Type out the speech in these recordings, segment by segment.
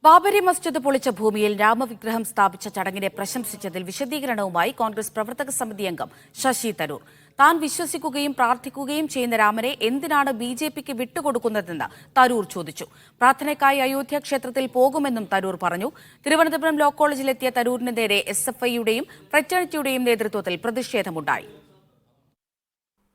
ബാബരി മസ്ജിദ് പൊളിച്ച ഭൂമിയിൽ രാമവിഗ്രഹം സ്ഥാപിച്ച ചടങ്ങിനെ പ്രശംസിച്ചതിൽ വിശദീകരണവുമായി കോൺഗ്രസ് പ്രവർത്തക സമിതി അംഗം ശശി തരൂർ. താൻ വിശ്വസിക്കുകയും പ്രാർത്ഥിക്കുകയും ചെയ്യുന്ന രാമനെ എന്തിനാണ് ബിജെപിക്ക് വിട്ടുകൊടുക്കുന്നതെന്ന് തരൂർ ചോദിച്ചു. പ്രാർത്ഥനയ്ക്കായി അയോധ്യ ക്ഷേത്രത്തിൽ പോകുമെന്നും തരൂർ പറഞ്ഞു. തിരുവനന്തപുരം ലോ കോളേജിലെത്തിയ തരൂരിന് നേരെ SFIയുടെയും ഫ്രറ്റേണിറ്റിയുടെയും നേതൃത്വത്തിൽ പ്രതിഷേധമുണ്ടായി.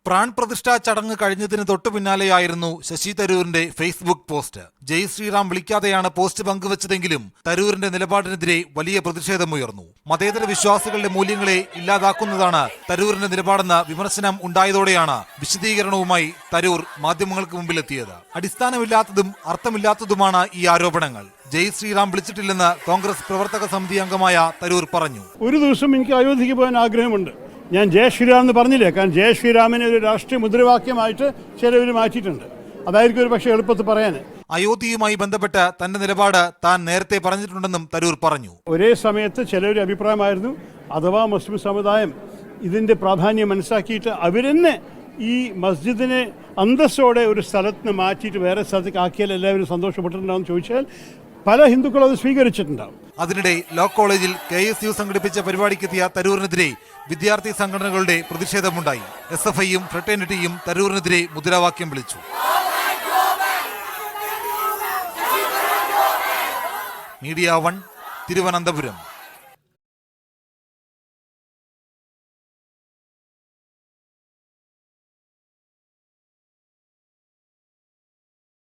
പ്രാൺ പ്രതിഷ്ഠാ ചടങ്ങ് കഴിഞ്ഞതിന് തൊട്ടു പിന്നാലെയായിരുന്നു ശശി തരൂരിന്റെ ഫേസ്ബുക്ക് പോസ്റ്റ്. ജയ് ശ്രീറാം വിളിക്കാതെയാണ് പോസ്റ്റ് പങ്കുവച്ചതെങ്കിലും തരൂരിന്റെ നിലപാടിനെതിരെ വലിയ പ്രതിഷേധമുയർന്നു. മതേതര വിശ്വാസികളുടെ മൂല്യങ്ങളെ ഇല്ലാതാക്കുന്നതാണ് തരൂരിന്റെ നിലപാടെന്ന വിമർശനം ഉണ്ടായതോടെയാണ് വിശദീകരണവുമായി തരൂർ മാധ്യമങ്ങൾക്ക് മുമ്പിലെത്തിയത്. അടിസ്ഥാനമില്ലാത്തതും അർത്ഥമില്ലാത്തതുമാണ് ഈ ആരോപണങ്ങൾ. ജയ് ശ്രീറാം വിളിച്ചിട്ടില്ലെന്ന് കോൺഗ്രസ് പ്രവർത്തക സമിതി അംഗമായ തരൂർ പറഞ്ഞു. ഒരു ദിവസം എനിക്ക് അയോധ്യയ്ക്ക് പോകാൻ ആഗ്രഹമുണ്ട്. ഞാൻ ജയ് ശ്രീറാം എന്ന് പറഞ്ഞില്ലേ, കാരണം ജയ് ശ്രീറാമിനെ ഒരു രാഷ്ട്രീയ മുദ്രാവാക്യമായിട്ട് ചിലവർ മാറ്റിയിട്ടുണ്ട്. അതായിരിക്കും ഒരു പക്ഷേ എളുപ്പത്തിൽ പറയാൻ. അയോധ്യയുമായി ബന്ധപ്പെട്ട് തന്റെ നിലപാട് താൻ നേരത്തെ പറഞ്ഞിട്ടുണ്ടെന്നും തരൂർ പറഞ്ഞു. ഒരേ സമയത്ത് ചിലവരുടെ അഭിപ്രായമായിരുന്നു അഥവാ മുസ്ലിം സമുദായം ഇതിന്റെ പ്രാധാന്യം മനസ്സിലാക്കിയിട്ട് അവരെന്നെ ഈ മസ്ജിദിനെ അന്തസ്സോടെ ഒരു സ്ഥലത്ത് നിന്ന് മാറ്റിയിട്ട് വേറെ സ്ഥലത്തേക്ക് ആക്കിയാൽ എല്ലാവരും സന്തോഷപ്പെട്ടിട്ടുണ്ടാവും ചോദിച്ചാൽ പല ഹിന്ദുക്കളും അത് സ്വീകരിച്ചിട്ടുണ്ടാവും. അതിനിടെ ലോ കോളേജിൽ KSU സംഘടിപ്പിച്ച പരിപാടിക്കെത്തിയ തരൂരിനെതിരെ വിദ്യാർത്ഥി സംഘടനകളുടെ പ്രതിഷേധമുണ്ടായി. SFIയും ഫ്രറ്റേണിറ്റിയും തരൂരിനെതിരെ മുദ്രാവാക്യം വിളിച്ചു. മീഡിയ 1 തിരുവനന്തപുരം.